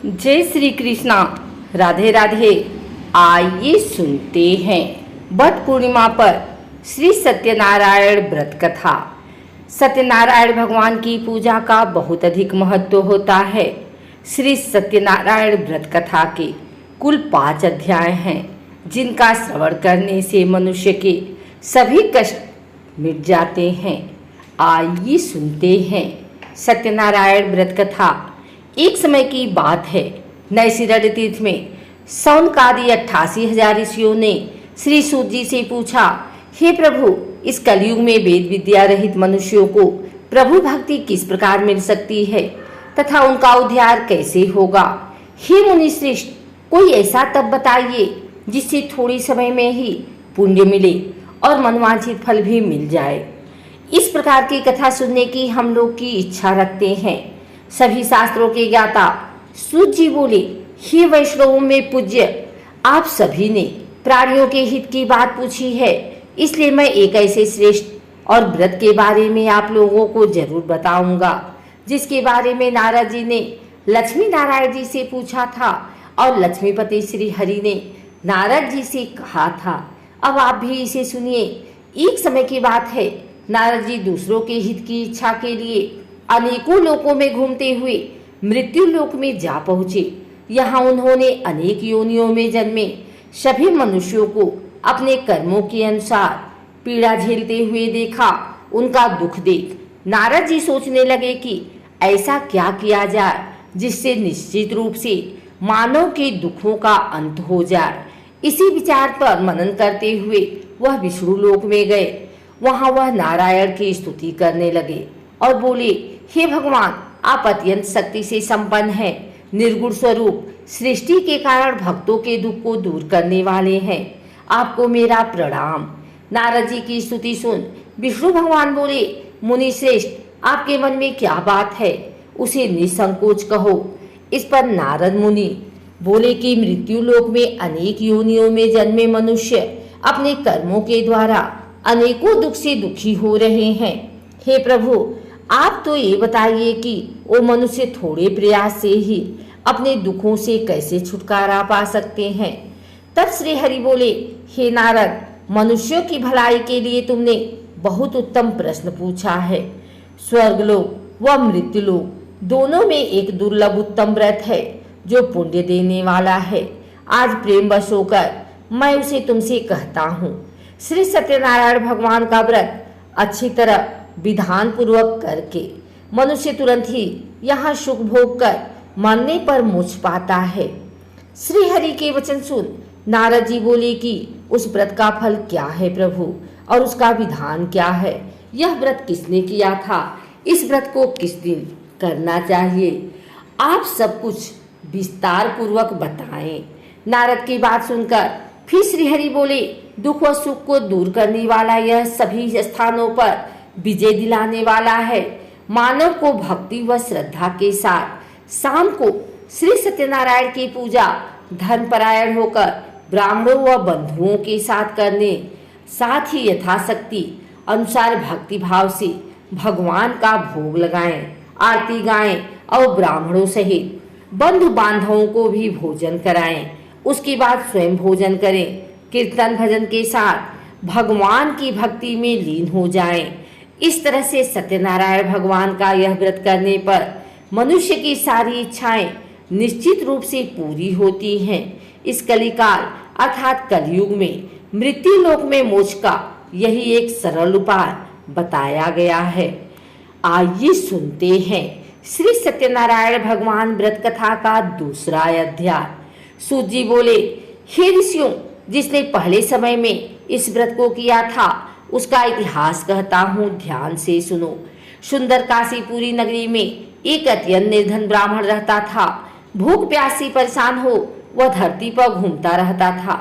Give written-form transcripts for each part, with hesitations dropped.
जय श्री कृष्णा। राधे राधे। आइए सुनते हैं वट पूर्णिमा पर श्री सत्यनारायण व्रत कथा। सत्यनारायण भगवान की पूजा का बहुत अधिक महत्व होता है। श्री सत्यनारायण व्रत कथा के कुल 5 अध्याय हैं, जिनका श्रवण करने से मनुष्य के सभी कष्ट मिट जाते हैं। आइए सुनते हैं सत्यनारायण व्रत कथा। एक समय की बात है, नैशिरण्य तीर्थ में सौनकादि 88,000 ऋषियों ने श्री सूत जी से पूछा, हे प्रभु, इस कलयुग में वेद विद्या रहित मनुष्यों को प्रभु भक्ति किस प्रकार मिल सकती है तथा उनका उद्धार कैसे होगा? हे मुनि श्रेष्ठ, कोई ऐसा तप बताइए जिससे थोड़े समय में ही पुण्य मिले और मनवांछित फल भी मिल जाए। इस प्रकार की कथा सुनने की हम लोग की इच्छा रखते हैं। सभी शास्त्रों के ज्ञाता सूत जी बोले, हे वैष्णवों में पूज्य, आप सभी ने प्राणियों के हित की बात पूछी है, इसलिए मैं एक ऐसे श्रेष्ठ और व्रत के बारे में आप लोगों को जरूर बताऊंगा, जिसके बारे में नारद जी ने लक्ष्मी नारायण जी से पूछा था और लक्ष्मीपति श्री हरि ने नारद जी से कहा था। अब आप भी इसे सुनिए। एक समय की बात है, नारद जी दूसरों के हित की इच्छा के लिए अनेकों लोकों में घूमते हुए मृत्यु लोक में जा पहुंचे। यहाँ उन्होंने अनेक योनियों में जन्मे सभी मनुष्यों को अपने कर्मों के अनुसार पीड़ा झेलते हुए देखा। उनका दुख देख नारद जी सोचने लगे कि ऐसा क्या किया जाए जिससे निश्चित रूप से मानव के दुखों का अंत हो जाए। इसी विचार पर मनन करते हुए वह विष्णु लोक में गए। वहां वह नारायण की स्तुति करने लगे और बोले, हे भगवान, आप अत्यंत शक्ति से संपन्न हैं, निर्गुण स्वरूप, सृष्टि के कारण भक्तों के दुख को दूर करने वाले हैं। आपको मेरा प्रणाम। नारद जी की स्तुति सुन विष्णु भगवान बोले, मुनि श्रेष्ठ, आपके मन में क्या बात है, उसे निसंकोच कहो। इस पर नारद मुनि बोले कि मृत्यु लोक में अनेक योनियों में जन्मे मनुष्य अपने कर्मों के द्वारा अनेकों दुख से दुखी हो रहे हैं। हे प्रभु, आप तो ये बताइए कि वो मनुष्य थोड़े प्रयास से ही अपने दुखों से कैसे छुटकारा पा सकते हैं। तब श्री हरि बोले, हे नारद, मनुष्यों की भलाई के लिए तुमने बहुत उत्तम प्रश्न पूछा है। स्वर्गलोक व मृत्युलोक दोनों में एक दुर्लभ उत्तम व्रत है जो पुण्य देने वाला है। आज प्रेमवश होकर मैं उसे तुमसे कहता हूँ। श्री सत्यनारायण भगवान का व्रत अच्छी तरह विधान पूर्वक करके मनुष्य तुरंत ही यहाँ सुख भोग कर मरने पर मोक्ष पाता है। श्री हरि के वचन सुन नारद जी बोले कि उस व्रत का फल क्या है प्रभु, और उसका विधान क्या है? यह व्रत किसने किया था? इस व्रत को किस दिन करना चाहिए? आप सब कुछ विस्तार पूर्वक बताएं। नारद की बात सुनकर फिर श्री हरि बोले, दुख व सुख को दूर करने वाला यह सभी स्थानों पर विजय दिलाने वाला है। मानव को भक्ति व श्रद्धा के साथ शाम को श्री सत्यनारायण की पूजा धर्मपरायण होकर ब्राह्मणों व बंधुओं के साथ करने, साथ ही यथाशक्ति अनुसार भक्ति भाव से भगवान का भोग लगाएं, आरती गाएं और ब्राह्मणों सहित बंधु बांधवों को भी भोजन कराएं। उसके बाद स्वयं भोजन करें। कीर्तन भजन के साथ भगवान की भक्ति में लीन हो जाएं। इस तरह से सत्यनारायण भगवान का यह व्रत करने पर मनुष्य की सारी इच्छाएं निश्चित रूप से पूरी होती हैं। इस कलिकाल अर्थात कलयुग में मृत्यु लोक में मोक्ष का यही एक सरल उपाय बताया गया है। आइए सुनते हैं श्री सत्यनारायण भगवान व्रत कथा का दूसरा अध्याय। सूत जी बोले, हे ऋषियों, जिसने पहले समय में इस व्रत को किया था उसका इतिहास कहता हूँ, ध्यान से सुनो। सुंदर काशीपुरी नगरी में एक अत्यंत निर्धन ब्राह्मण रहता था। भूख प्यास से परेशान हो वह धरती पर घूमता रहता था।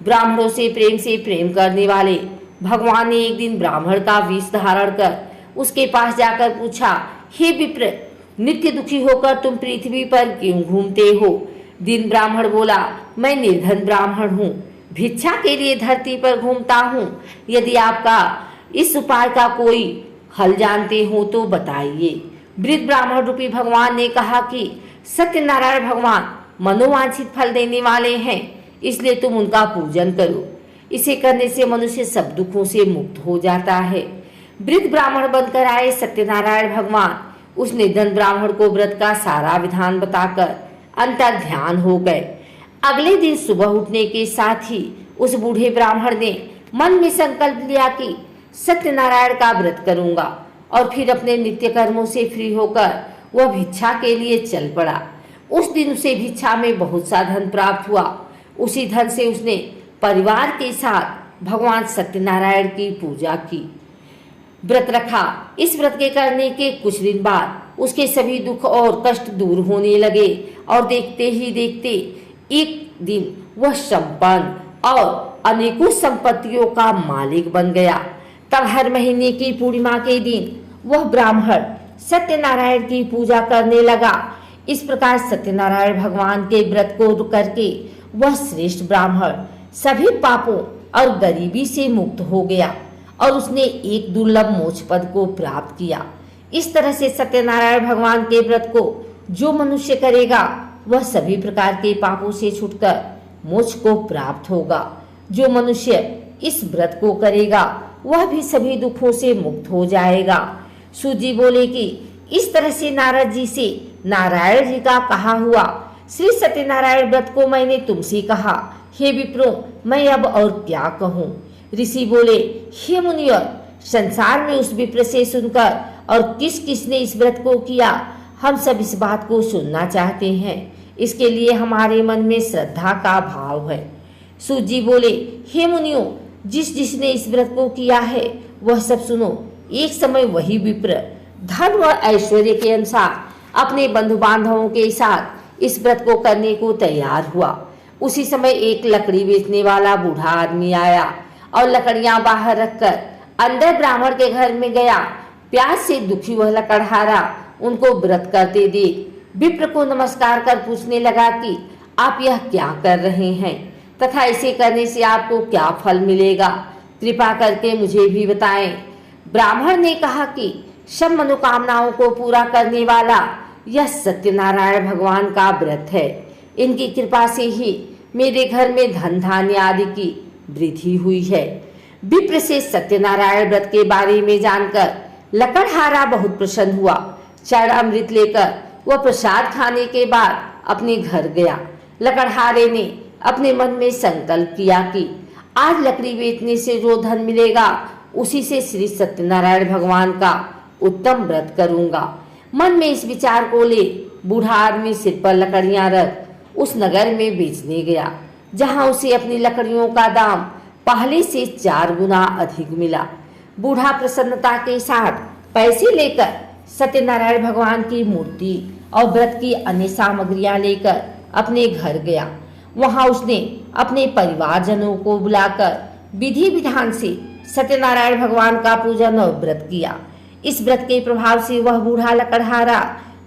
ब्राह्मणों से प्रेम करने वाले भगवान ने एक दिन ब्राह्मण का वेश धारण कर उसके पास जाकर पूछा, हे विप्र, नित्य दुखी होकर तुम पृथ्वी पर क्यों घूमते हो? दिन ब्राह्मण बोला, मैं निर्धन ब्राह्मण हूँ, भिक्षा के लिए धरती पर घूमता हूँ। यदि आपका इस उपाय का कोई हल जानते हो तो बताइए। वृद्ध ब्राह्मण रूपी भगवान ने कहा कि सत्यनारायण भगवान मनोवांछित फल देने वाले हैं, इसलिए तुम उनका पूजन करो। इसे करने से मनुष्य सब दुखों से मुक्त हो जाता है। वृद्ध ब्राह्मण बनकर आए सत्यनारायण भगवान उस निर्धन ब्राह्मण को व्रत का सारा विधान बताकर अंतर ध्यान हो गए। अगले दिन सुबह उठने के साथ ही उस बूढ़े ब्राह्मण ने मन में संकल्प लिया कि सत्यनारायण का व्रत करूंगा, और फिर अपने नित्य कर्मों से फ्री होकर वह भिक्षा के लिए चल पड़ा। उस दिन उसे भिक्षा में बहुत सा धन प्राप्त हुआ। उसी धन से उसने परिवार के साथ भगवान सत्यनारायण की पूजा की, व्रत रखा। इस व्रत के करने के कुछ दिन बाद उसके सभी दुख और कष्ट दूर होने लगे और देखते ही देखते एक दिन वह संपन्न और अनेकों संपत्तियों का मालिक बन गया। तब हर महीने की पूर्णिमा के दिन वह ब्राह्मण सत्यनारायण की पूजा करने लगा। इस प्रकार सत्यनारायण भगवान के व्रत को करके वह श्रेष्ठ ब्राह्मण सभी पापों और गरीबी से मुक्त हो गया और उसने एक दुर्लभ मोक्ष पद को प्राप्त किया। इस तरह से सत्यनारायण भगवान के व्रत को जो मनुष्य करेगा वह सभी प्रकार के पापों से छूटकर मोक्ष को प्राप्त होगा। जो मनुष्य इस व्रत को करेगा वह भी सभी दुखों से मुक्त हो जाएगा। सूत जी बोले कि इस तरह से नारद जी से नारायण जी का कहा हुआ श्री सत्यनारायण व्रत को मैंने तुमसे कहा, हे विप्रो मैं अब और क्या कहूँ। ऋषि बोले, हे मुनिवर, संसार में उस विप्र से सुनकर और किस किसने इस व्रत को किया, हम सब इस बात को सुनना चाहते हैं। इसके लिए हमारे मन में श्रद्धा का भाव है। सूत जी बोले, हे मुनियों, जिस जिसने इस व्रत को किया है वह सब सुनो। एक समय वही विप्र धन व ऐश्वर्य के अनुसार अपने बंधु बांधवों के साथ इस व्रत को करने को तैयार हुआ। उसी समय एक लकड़ी बेचने वाला बूढ़ा आदमी आया और लकड़ियां बाहर रखकर अंदर ब्राह्मण के घर में गया। प्यास से दुखी वह लकड़हारा उनको व्रत करते देख विप्र को नमस्कार कर पूछने लगा कि आप यह क्या कर रहे हैं तथा इसे करने से आपको क्या फल मिलेगा, कृपा करके मुझे भी बताएं। ब्राह्मण ने कहा कि सब मनोकामनाओं को पूरा करने वाला यह सत्यनारायण भगवान का व्रत है। इनकी कृपा से ही मेरे घर में धन धान्य आदि की वृद्धि हुई है। विप्र से सत्यनारायण व्रत के बारे में जानकर लकड़हारा बहुत प्रसन्न हुआ। चरणामृत लेकर वह प्रसाद खाने के बाद अपने घर गया। लकड़हारे ने अपने मन में संकल्प किया कि आज लकड़ी बेचने से जो धन मिलेगा उसी से श्री सत्यनारायण भगवान का उत्तम व्रत करूंगा। मन में इस विचार को ले बूढ़ा आदमी सिर पर लकड़ियां रख उस नगर में बेचने गया, जहां उसे अपनी लकड़ियों का दाम पहले से 4 गुना अधिक मिला। बूढ़ा प्रसन्नता के साथ पैसे लेकर सत्यनारायण भगवान की मूर्ति और व्रत की अन्य सामग्रियां लेकर अपने घर गया। वहां उसने अपने परिवारजनों को बुलाकर विधि विधान से सत्यनारायण भगवान का पूजन और व्रत किया। इस व्रत के प्रभाव से वह बूढ़ा लकड़हारा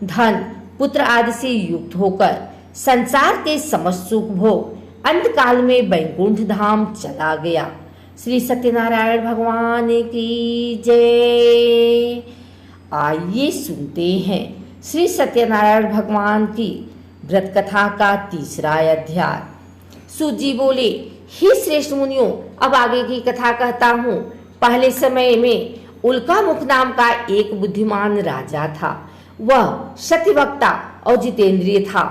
धन पुत्र आदि से युक्त होकर संसार के समस्त सुख भोग अंत काल में वैकुंठ धाम चला गया। श्री सत्यनारायण भगवान की जय। आइए सुनते हैं श्री सत्यनारायण भगवान की व्रत कथा का 3रा अध्याय। सूत जी बोले, हे श्रेष्ठ मुनियों, अब आगे की कथा कहता हूँ। पहले समय में उल्कामुख नाम का एक बुद्धिमान राजा था। वह सत्यवक्ता और जितेंद्रिय था।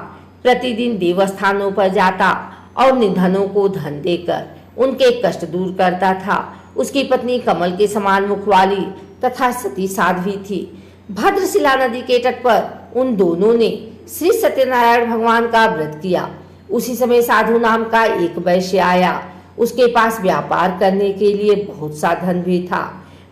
प्रतिदिन देवस्थानों पर जाता और निर्धनों को धन देकर उनके कष्ट दूर करता था। उसकी पत्नी कमल के समान मुख वाली तथा सती साध्वी थी। भद्रशिला नदी के तट पर उन दोनों ने श्री सत्यनारायण भगवान का व्रत किया। उसी समय साधु नाम का एक वैश्य आया। उसके पास व्यापार करने के लिए बहुत सा धन भी था।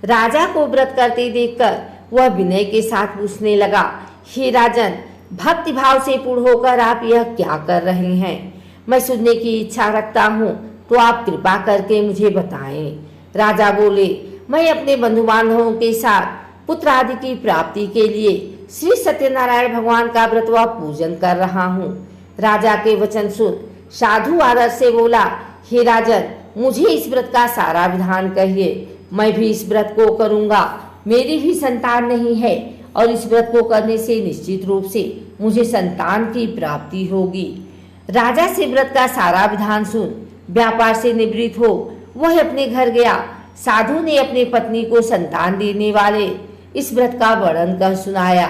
राजा को व्रत करते देखकर वह विनय के साथ पूछने लगा, हे राजन, भक्ति भाव से पूर्ण होकर आप यह क्या कर रहे हैं? मैं सुनने की इच्छा रखता हूँ, तो आप कृपा करके मुझे बताएं। राजा बोले, मैं अपने बंधु बांधवों के साथ पुत्र आदि की प्राप्ति के लिए श्री सत्यनारायण भगवान का व्रत व पूजन कर रहा हूँ। राजा के वचन सुन साधु आदर से बोला, हे राजन, मुझे इस व्रत का सारा विधान कहिए। मैं भी इस व्रत को करूंगा। मेरी भी संतान नहीं है और इस व्रत को करने से निश्चित रूप से मुझे संतान की प्राप्ति होगी। राजा से व्रत का सारा विधान सुन व्यापार से निवृत्त हो वह अपने घर गया। साधु ने अपनी पत्नी को संतान देने वाले इस व्रत का वर्णन कर सुनाया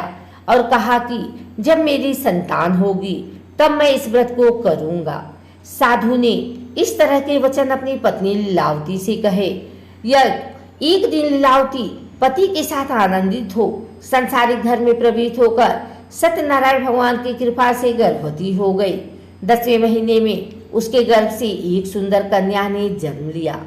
और कहा कि जब मेरी संतान होगी तब मैं इस व्रत को करूंगा। साधु ने इस तरह के वचन अपनी पत्नी लीलावती से कहे। एक दिन लीलावती पति के साथ आनंदित हो संसारिक धर्म में प्रवृत्त होकर सत्यनारायण भगवान की कृपा से गर्भवती हो गई। 10वें महीने में उसके गर्भ से एक सुंदर कन्या ने जन्म लिया।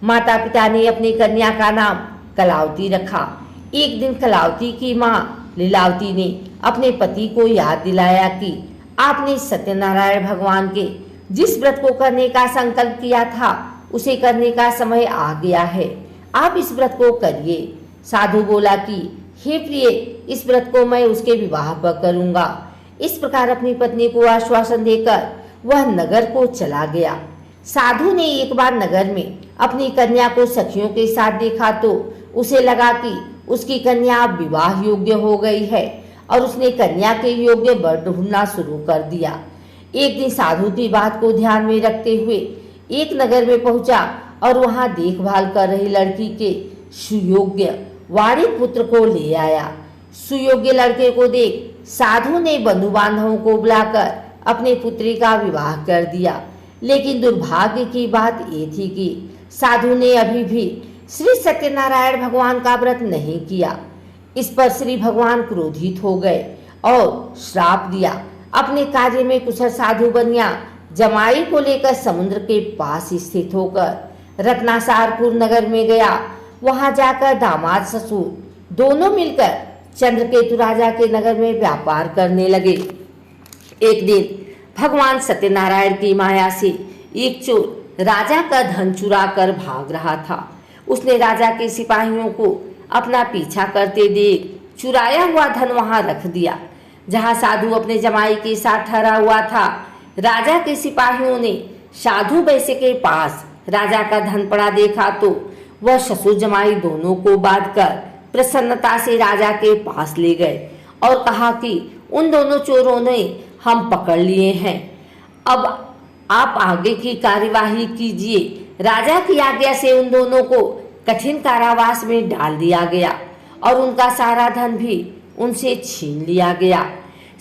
माता पिता ने अपनी कन्या का नाम कलावती रखा। एक दिन कलावती की माँ लीलावती ने अपने पति को याद दिलाया कि आपने सत्यनारायण भगवान के जिस व्रत को करने का संकल्प किया था उसे करने का समय आ गया है, आप इस व्रत को करिए। साधु बोला कि हे प्रिय, इस व्रत को मैं उसके विवाह पर करूंगा। इस प्रकार अपनी पत्नी को आश्वासन देकर वह नगर को चला गया। साधु ने एक बार नगर में अपनी कन्या को सखियों के साथ देखा तो उसे लगा कि उसकी कन्या अब विवाह योग्य हो गई है और उसने कन्या के योग्य वर ढूंढना शुरू कर दिया। एक दिन साधु की बात को ध्यान में रखते हुए एक नगर में पहुंचा और वहां देखभाल कर रही लड़की के सुयोग्य वारिक पुत्र को ले आया। सुयोग्य लड़के को देख साधु ने बंधु बांधवों को बुलाकर अपने पुत्री का विवाह कर दिया। लेकिन दुर्भाग्य की बात ये थी कि साधु ने अभी भी श्री सत्यनारायण भगवान का व्रत नहीं किया। इस पर श्री भगवान क्रोधित हो गए और श्राप दिया। अपने कार्य में कुशल साधु बनिया जमाई को लेकर समुद्र के पास स्थित होकर रत्नासारपुर नगर में गया। वहां जाकर दामाद ससुर दोनों मिलकर चंद्रकेतु राजा के नगर में व्यापार करने लगे। एक दिन भगवान सत्यनारायण की माया से एक चोर राजा का धन चुरा कर भाग रहा था। उसने राजा के सिपाहियों को अपना पीछा करते देख चुराया हुआ धन वहां रख दिया जहां साधु अपने जमाई के साथ ठहरा हुआ था। राजा के सिपाहियों ने साधु वैश्य के पास राजा का धन पड़ा देखा तो वह ससुर जमाई दोनों को बांधकर प्रसन्नता से राजा के पास ले गए और कहा कि उन दोनों चोरों ने हम पकड़ लिए हैं, अब आप आगे की कार्यवाही कीजिए। राजा की आज्ञा से उन दोनों को कठिन कारावास में डाल दिया गया और उनका सारा धन भी उनसे छीन लिया गया।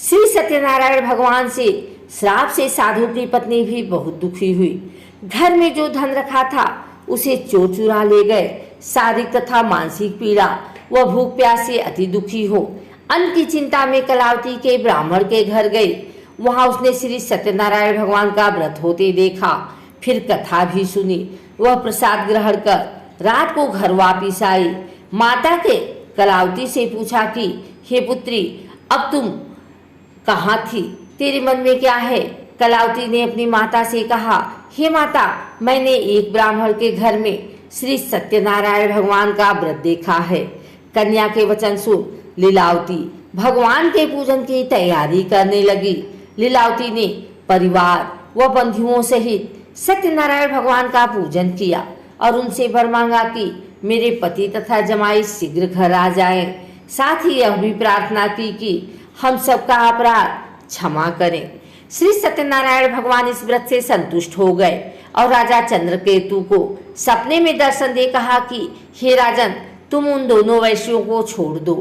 श्री सत्यनारायण भगवान से श्राप से साधु की पत्नी भी बहुत दुखी हुई। घर में जो धन रखा था उसे चोर चुरा ले गए। शारीरिक तथा मानसिक पीड़ा वह भूख प्यास से अति दुखी हो अन्न की चिंता में कलावती के ब्राह्मण के घर गई। वहां उसने श्री सत्यनारायण भगवान का व्रत होते देखा, फिर कथा भी सुनी। वह प्रसाद ग्रहण कर रात को घर वापिस आई। माता के कलावती से पूछा कि हे पुत्री, अब तुम कहाँ थी, तेरे मन में क्या है? कलावती ने अपनी माता से कहा, हे माता, मैंने एक ब्राह्मण के घर में श्री सत्यनारायण भगवान का व्रत देखा है। कन्या के वचन सुन लीलावती भगवान के पूजन की तैयारी करने लगी। लीलावती ने परिवार व बंधुओं सहित सत्यनारायण भगवान का पूजन किया और उनसे वर मांगा कि मेरे पति तथा जमाई शीघ्र घर आ जाएं। साथ ही यह भी प्रार्थना की कि हम सबका अपराध क्षमा करें। श्री सत्यनारायण भगवान इस व्रत से संतुष्ट हो गए और राजा चंद्रकेतु को सपने में दर्शन दे कहा कि हे राजन, तुम उन दोनों वैश्यों को छोड़ दो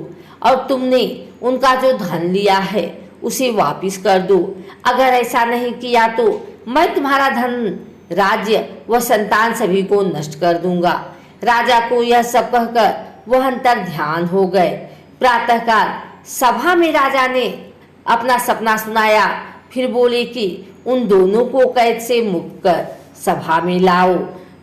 और तुमने उनका जो धन लिया है उसे वापिस कर दो। अगर ऐसा नहीं किया तो मैं तुम्हारा धन, राज्य व संतान सभी को नष्ट कर दूंगा। राजा को यह सब कहकर वह अंतर ध्यान हो गए। प्रातःकाल सभा में राजा ने अपना सपना सुनाया, फिर बोले कि उन दोनों को कैद से मुक्त कर सभा में लाओ।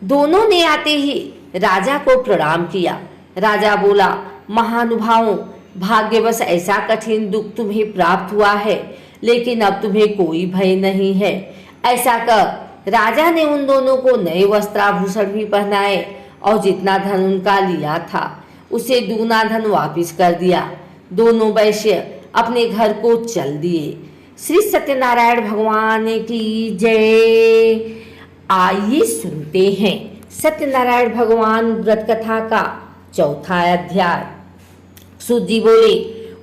दोनों ने आते ही राजा को प्रणाम किया। राजा बोला, महानुभावों, भाग्यवश ऐसा कठिन दुख तुम्हें प्राप्त हुआ है, लेकिन अब तुम्हें कोई भय नहीं है। ऐसा कर राजा ने उन दोनों को नए वस्त्राभूषण भी पहनाए और जितना धन उनका लिया था उसे दुगना धन वापिस कर दिया। दोनों वैश्य अपने घर को चल दिए। श्री सत्यनारायण भगवान की जय। आइए सुनते हैं सत्यनारायण भगवान व्रत कथा का चौथा अध्याय। सूत जी बोले,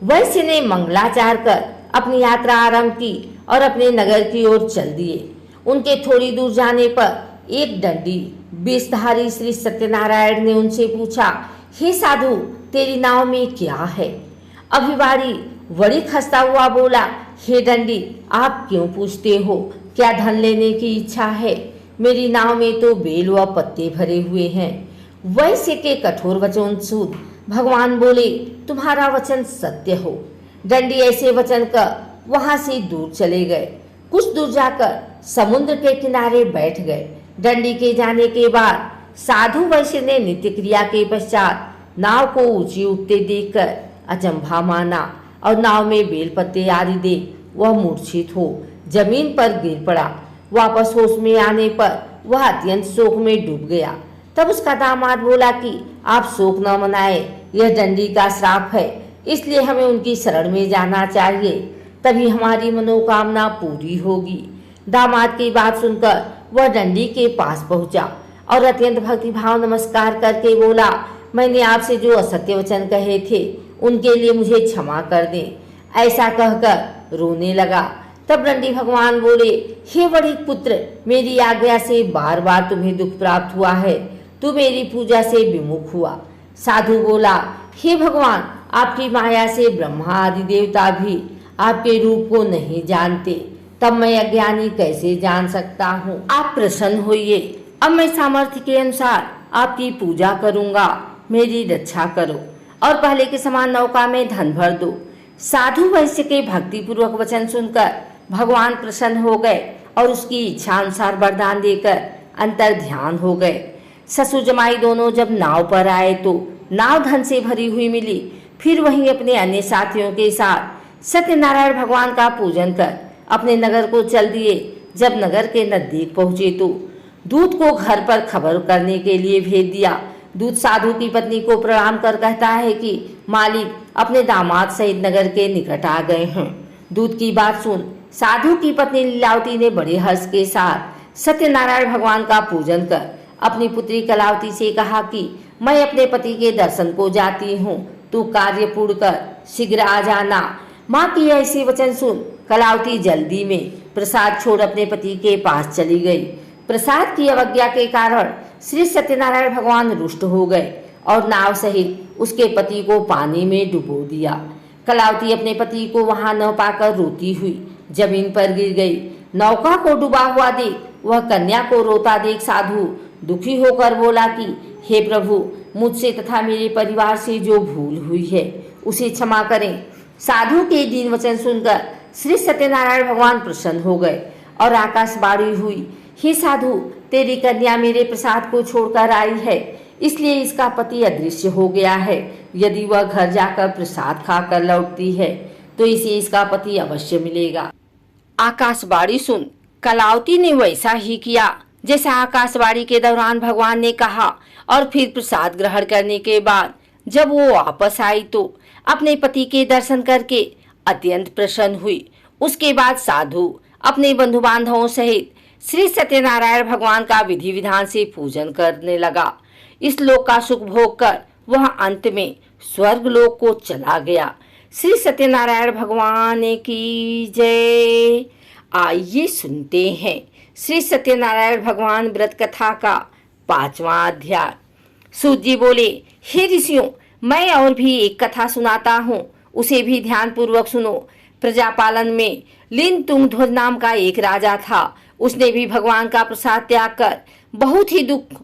वैश्य ने मंगलाचार कर अपनी यात्रा आरंभ की और अपने नगर की ओर चल दिए। उनके थोड़ी दूर जाने पर एक दंडी वेशधारी श्री सत्यनारायण ने उनसे पूछा, हे साधु, तेरी नाव में क्या है? अभिवारी बड़ी खस्ता हुआ बोला, हे दंडी, आप क्यों पूछते हो? क्या धन लेने की इच्छा है? मेरी नाव में तो बेल व पत्ते भरे हुए हैं। वैश्य के कठोर वचन सुन भगवान बोले, तुम्हारा वचन सत्य हो। दंडी ऐसे वचन कर वहां से दूर चले गए। कुछ दूर जाकर समुद्र के किनारे बैठ गए। दंडी के जाने के बाद साधु वैश्य ने नित्य क्रिया के पश्चात नाव को ऊंची उठते देखकर अचंभा माना और नाव में बेलपत्ते आदि देख वह मूर्छित हो जमीन पर गिर पड़ा। वापस होश में आने पर वह अत्यंत शोक में डूब गया। तब उसका दामाद बोला कि आप शोक न मनाए, यह दंडी का श्राप है, इसलिए हमें उनकी शरण में जाना चाहिए, तभी हमारी मनोकामना पूरी होगी। दामाद की बात सुनकर वह दंडी के पास पहुंचा और अत्यंत भक्तिभाव नमस्कार करके बोला, मैंने आपसे जो असत्य वचन कहे थे उनके लिए मुझे क्षमा कर दें। ऐसा कहकर रोने लगा। तब दंडी भगवान बोले, हे बड़ी पुत्र, मेरी आज्ञा से बार बार तुम्हें दुख प्राप्त हुआ है, तू मेरी पूजा से विमुख हुआ। साधु बोला, हे भगवान, आपकी माया से ब्रह्मा आदि देवता भी आपके रूप को नहीं जानते, तब मैं अज्ञानी कैसे जान सकता हूँ? आप प्रसन्न होइए, अब मैं सामर्थ्य के अनुसार आपकी पूजा करूँगा, मेरी रक्षा करो और पहले के समान नौका में धन भर दो। साधु वैश्य के भक्तिपूर्वक वचन सुनकर भगवान प्रसन्न हो गए और उसकी इच्छा अनुसार वरदान देकर अंतर ध्यान हो गए। ससुर जमाई दोनों जब नाव पर आए तो नाव धन से भरी हुई मिली। फिर वहीं अपने अन्य साथियों के साथ सत्यनारायण भगवान का पूजन कर अपने नगर को चल दिए। जब नगर के नजदीक पहुंचे तो दूत को घर पर खबर करने के लिए भेज दिया। दूत साधु की पत्नी को प्रणाम कर कहता है कि मालिक अपने दामाद सहित नगर के निकट आ गए हैं। दूत की बात सुन साधु की पत्नी लीलावती ने बड़े हर्ष के साथ सत्यनारायण भगवान का पूजन कर अपनी पुत्री कलावती से कहा कि मैं अपने पति के दर्शन को जाती हूँ, तू कार्य पूर्ण कर शीघ्र आ जाना। माँ की ऐसी वचन सुन कलावती जल्दी में प्रसाद छोड़ अपने पति के पास चली गई। प्रसाद की अवज्ञा के कारण श्री सत्यनारायण भगवान रुष्ट हो गए और नाव सहित उसके पति को पानी में डुबो दिया। कलावती अपने पति को वहां न पाकर रोती हुई जमीन पर गिर गई। नौका को डूबा हुआ देख वह कन्या को रोता देख साधु दुखी होकर बोला कि हे प्रभु, मुझसे तथा मेरे परिवार से जो भूल हुई है उसे क्षमा करें। साधु के दीन वचन सुनकर श्री सत्यनारायण भगवान प्रसन्न हो गए और आकाशवाणी हुई, हे साधु, तेरी कन्या मेरे प्रसाद को छोड़कर आई है, इसलिए इसका पति अदृश्य हो गया है। यदि वह घर जाकर प्रसाद खाकर लौटती है तो इसे इसका पति अवश्य मिलेगा। आकाशवाणी सुन कलावती ने वैसा ही किया जैसा आकाशवाणी के दौरान भगवान ने कहा और फिर प्रसाद ग्रहण करने के बाद जब वो वापस आई तो अपने पति के दर्शन करके अत्यंत प्रसन्न हुई। उसके बाद साधु अपने बंधु बांधवों सहित श्री सत्यनारायण भगवान का विधि विधान से पूजन करने लगा। इस लोक का सुख भोग कर वह अंत में स्वर्ग लोक को चला गया। श्री सत्यनारायण भगवान की जय। आइए सुनते हैं श्री सत्यनारायण भगवान व्रत कथा का 5वां अध्याय। सूत जी बोले, हे ऋषियों, मैं और भी एक कथा सुनाता हूँ, उसे भी ध्यान पूर्वक सुनो। प्रजापालन में लिन तुंगध्वज नाम का एक राजा था। उसने भी भगवान का प्रसाद त्याग कर बहुत ही दुख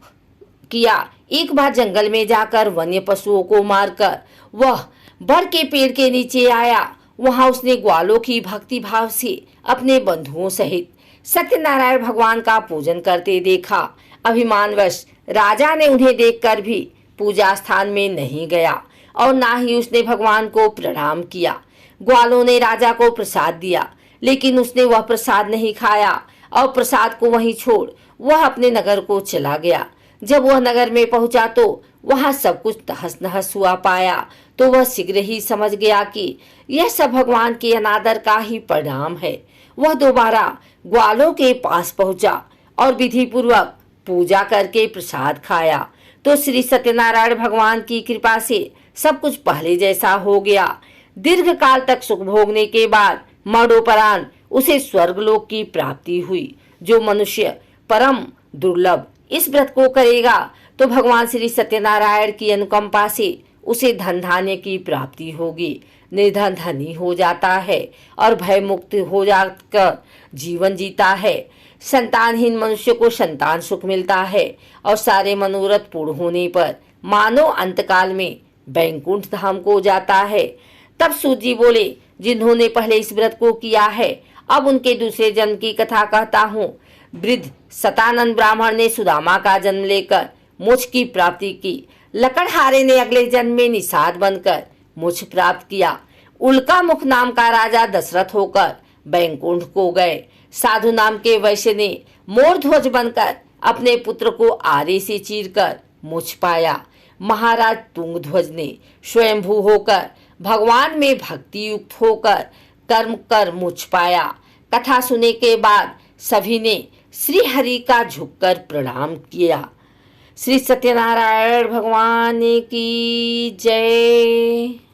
किया। एक बार जंगल में जाकर वन्य पशुओं को मारकर वह बर के पेड़ के नीचे आया। वहां उसने ग्वालों की भक्ति भाव से अपने बंधुओं सहित सत्यनारायण भगवान का पूजन करते देखा। अभिमानवश राजा ने उन्हें देखकर भी पूजा स्थान में नहीं गया और ना ही उसने भगवान को प्रणाम किया। ग्वालों ने राजा को प्रसाद दिया, लेकिन उसने वह प्रसाद नहीं खाया और प्रसाद को वहीं छोड़ वह अपने नगर को चला गया। जब वह नगर में पहुंचा तो वहां सब कुछ तहस नहस हुआ पाया तो वह शीघ्र ही समझ गया कि यह सब भगवान के अनादर का ही परिणाम है। वह दोबारा ग्वालों के पास पहुंचा और विधि पूर्वक पूजा करके प्रसाद खाया तो श्री सत्यनारायण भगवान की कृपा से सब कुछ पहले जैसा हो गया। दीर्घ काल तक सुख भोगने के बाद मरणोपरांत उसे स्वर्गलोक की प्राप्ति हुई। जो मनुष्य परम दुर्लभ इस व्रत को करेगा तो भगवान श्री सत्यनारायण की अनुकंपा से उसे धन धान्य की प्राप्ति होगी। निर्धन धनी हो जाता है और भय मुक्त हो जाकर जीवन जीता है। संतानहीन मनुष्य को संतान सुख मिलता है और सारे मनोरथ पूर्ण होने पर मानव अंतकाल में बैकुंठ धाम को जाता है। तब सूत जी बोले, जिन्होंने पहले इस व्रत को किया है अब उनके दूसरे जन्म की कथा कहता हूँ। वृद्ध सतानंद ब्राह्मण ने सुदामा का जन्म लेकर मोक्ष की प्राप्ति की। लकड़हारे ने अगले जन्म में निषाद बनकर मोक्ष प्राप्त किया। उल्का मुख नाम का राजा दशरथ होकर बैकुंठ को गए। साधु नाम के वैश्य ने मोर ध्वज बनकर अपने पुत्र को आरे से चीरकर मोक्ष पाया। महाराज तुंगध्वज ने स्वयंभू होकर भगवान में भक्ति युक्त होकर कर्म कर मोक्ष पाया। कथा सुनने के बाद सभी ने श्री हरि का झुककर प्रणाम किया। श्री सत्यनारायण भगवान की जय।